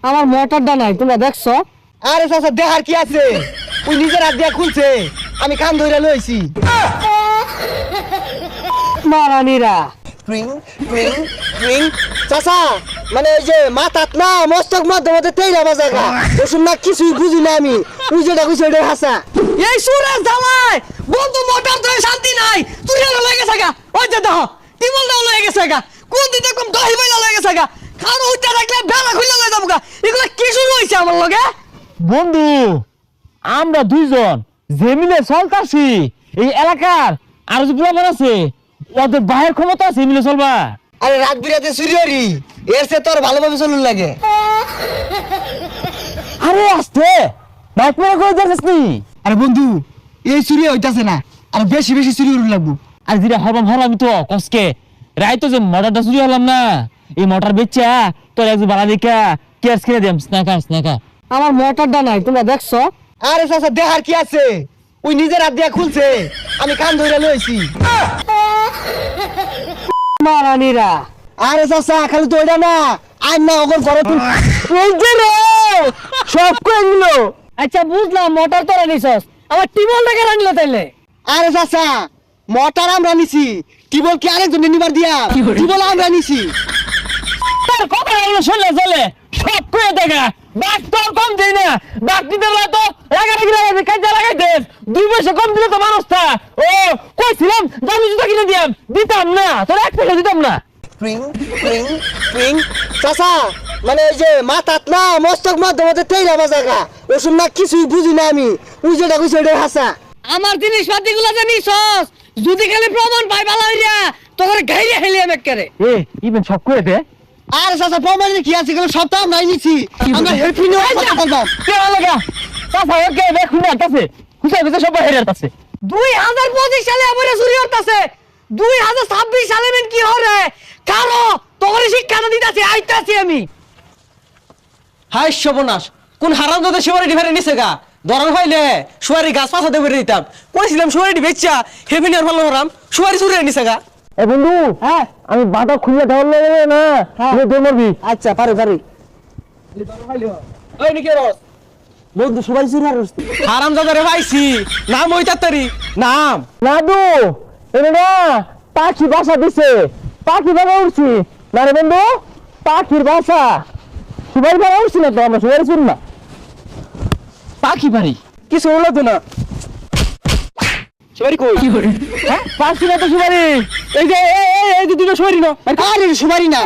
আমার মোটরটা নাই, তোমরা দেখছো? আরে চাচা দেখার কি আছে, ওই নিজের হাত দিয়া খুলছে, আমি কান ধরে লইছি। মারানিরা টুইং টুইং টুইং। চাচা মানে ওই যে মাথাত না মস্তক মধ্যে তেইলা বাজাগা, ওসব না কিছুই বুঝি না আমি, তুই যেটা কইছ ওইটাই হাসা। এই সুরেশ জামাই বন্ধু মোটর তো শান্তি নাই, তুই এলো লয়ে গেছে গা, ওই যে দেখো টিমল দাও লয়ে গেছে গা, কোন দিতে কম দহি বাইলা লয়ে গেছে গা, খানো উঠতে থাকলে বেলা খুলে লয়ে যাবো গা। এগুলা কি শুরু হইছে আমার লগে? বন্ধু আমরা দুইজন যে মিলে চলতাছি এই এলাকার আর যে পোলাপান আছে ওদের বাহের ক্ষমতা আছে মিলে চলবা। আরে রাত বিরাতে চুরিয়রি, এর সে তোর ভালোভাবে চলুন লাগে। আরে আসতে বাইক মেরে করে যাচ্ছিস নি? আরে বন্ধু এই চুরি হইতাছে না, আর বেশি বেশি চুরি হইতে লাগবো। আর যেটা হরবাম হরবাম তো কসকে রাইতো যে মোটরটা চুরি হলাম না, এই মোটর বেচা তোর একজন বালা দেখা কেয়ার্স কিনে দিলাম, স্ন্যাকার স্ন্যাকার। আমার মোটরটা নাই, তোমরা দেখছো? আরে চাচা দেখার কি আছে, ওই নিজের হাত দিয়া খুলছে, আমি কান ধরে লইছি। মারানিরা আরে চাচা খালি তো ওইটা না, আর না ওর ঘরে তুই ওই যে রে সব কই দিল। আচ্ছা বুঝলাম মোটর তোরা নিছস, আমার টিমল টাকা রাখলো তাইলে। আরে চাচা মোটর আমরা নিছি, টিবল কি আরেকজন নিবার দিয়া, টিবল আমরা নিছি। তোর কথা হলো শুনলে চলে সব করে দেখা বাক তোর কম দেই না, বাক দিতে বলে তো লাগাই কাজে লাগাই দে, 2 পয়সা কম দিলে তো মানুষটা ও কইছিলাম দামি জুতা কিনে দিতাম না, তোর 1 পয়সা দিতাম না। টুইং টুইং টুইং। চাচা মানে ওই যে মাথাত না মস্তক মধ্যে তেইলা বাজাগা, ওসব না কিছুই বুঝি না আমি, তুই যেটা কইছ ওইটাই হাসা। আমার জিনিসপাতি গুলা যে নিছস, যদি খালি প্রমাণ পাই ভালো হইরা তোর গাইরে হেলিয়ে মেকরে। এ ইভেন সব করে দে। আরে চাচা প্রমাণে কি আছে, সব তো আমরাই নিছি, আমরা হেল্পিং কে লাগা তাছা ওকে দেখুন না কাছে খুশা খুশা সব হেরার কাছে। 2025 সালে আমারে চুরি হতাছে, 2026 সালে মেন কি হরে কারো তোর শিক্ষা দিতাছি আইতাছি আমি। হাই সর্বনাশ, কোন হারাম দাদা সুয়ারিটি ফেরে নিছে গা, দরন হইলে সুয়ারি গাছ পাছাতে বেরে দিতাম, কইছিলাম সুয়ারিটি বেচ্চা হেভেন আর ভালো হারাম সুয়ারি চুরি নিছে গা। এ বন্ধু হ্যাঁ আমি বাধা খুলে দেওয়ার লাগে না, তুই দৌড় মারবি। আচ্ছা পারে পারে। ওই নিকে রস বন্ধু সবাই চুরি আর হারাম দাদারে পাইছি, নাম ওই তাড়াতাড়ি নাম। নাদু এটা না পাখি বাসা দিছে, পাখি বাসা উঠছি না রে বন্ধু, পাখির বাসা সুবাই বাসা উঠছি না তো, আমরা সুবাই শুন না পাখি বাড়ি কিছু হলো তো না, সুয়ারি কই? হ্যাঁ পাখি না তো সুবারি, এই যে এই যে দুটো সুবারি না, আরে সুবারি না,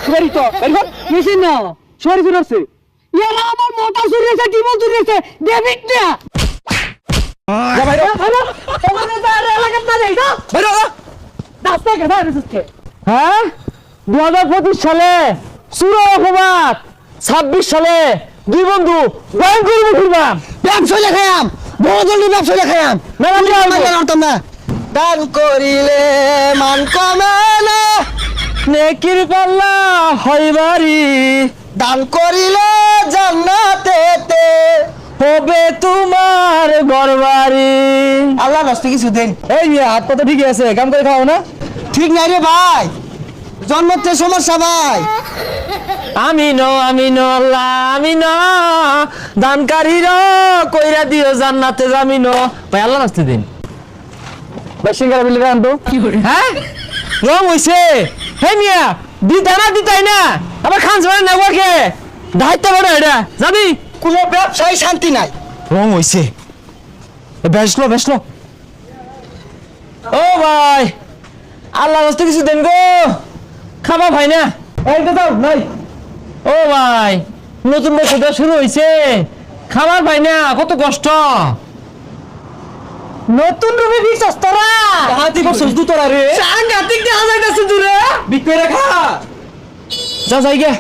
সুবারি তো মেশিন না সুবারি চলে আসছে। ইয়ারা আমার মোটর চুরি হয়েছে, টিমল চুরি হয়েছে, ডেভিড না যা ভাই তোমাদের তো আর এলাকার না যাই তো বাইরে রাস্তা কেটে রেসে। হ্যাঁ 2025 সালে সুর অপবাদ, 26 সালে 2 বন্ধু ভয়ঙ্কর মুখিবাম ব্যবসা দেখায়াম, বড় জলদি ব্যবসা দেখায়াম। জানতাম না, দান করিলে মান কমে না, নেকির পাল্লা হইবারি দান করিলে জান্নাতেতে হবে তোমার ঘরবাড়ি। আল্লাহ নষ্ট কিছু দেন। এই মিয়া হাত পা তো ঠিকই আছে, কাম করে খাও না? ঠিক নাই রে ভাই, জন্মতে সমস্যা ভাই। আমিন আল্লাহ আমিন, দানকারীর কইরা দিও জান্নাতে জামিন। ভাই আল্লাহ নাস্তে দিন ভাই, সিঙ্গারা বিলি রান তো। হ্যাঁ রং হইছে হে মিয়া, দিতাই না আবার খান যাবে না ওকে দায়িত্ব বড় এটা যাবি। কোনো ব্যবসায় শান্তি নাই। রং হইছে বেসলো ও ভাই আল্লাহ নাস্তে কিছু দেন গো, খাবা ভাই না এই তো দাও নাই। ও ভাই নতুন বছর শুরু হয়েছে, খাবার পাই না, কত কষ্ট। নতুন রূপে বিশ্বস্ত তোরা হাতি বছর দুতরা রে সাংঘাতিক দেখা যাইতাছে দূরে বিক্রি রাখা যা যাই গে।